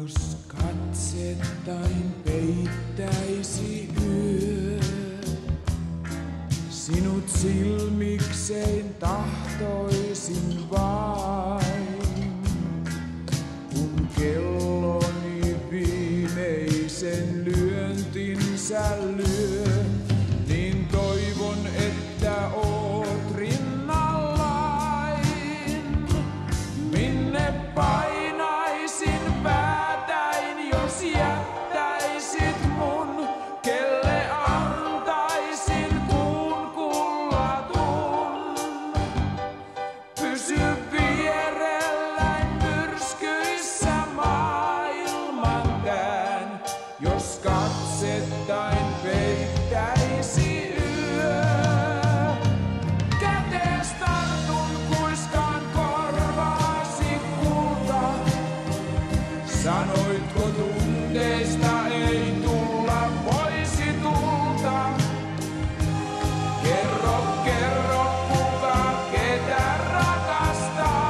Jos katsettain peittäisi yö, sinut silmikseen tahtoisin vain. Kun kelloni viimeisen lyöntinsä lyö, niin toivon, että oot rinnallain. Minne painaisin päätäin, jos jättäisit mun? Kelle antaisin kuun kullatun? Pysy vierelläin myrskyissä maailmantään, jos katsettain peittäisi yö. Kätees tartun, kuiskaan korvaasi kulta. Sanoitko tunteista ei tulla voisi tulta? Kerro, kerro, kuka ketä rakastaa.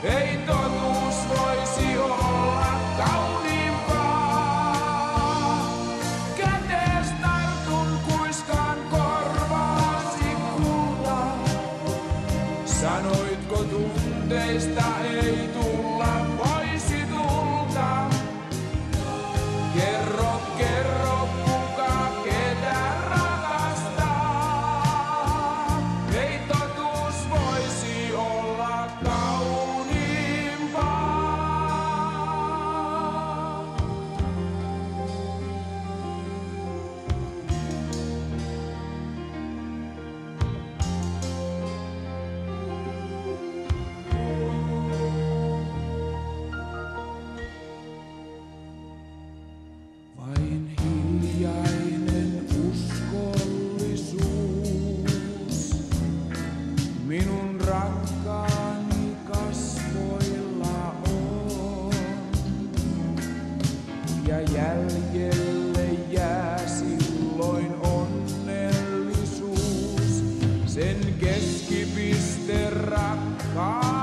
Ei totuus voisi olla kauniimpaa. Kätees tartun, kuiskaan korvaasi kulta. Sanoitko tunteista ei tulla voisi tulta? Kerro, kerro, kuka ketä rakastaa. Ei totuus voisi olla kauniimpaa. Vain hiljainen uskollisuus minun rakkaani kasvoilla on. Ja jäljelle jää silloin onnellisuus, sen keskipiste rakkaus.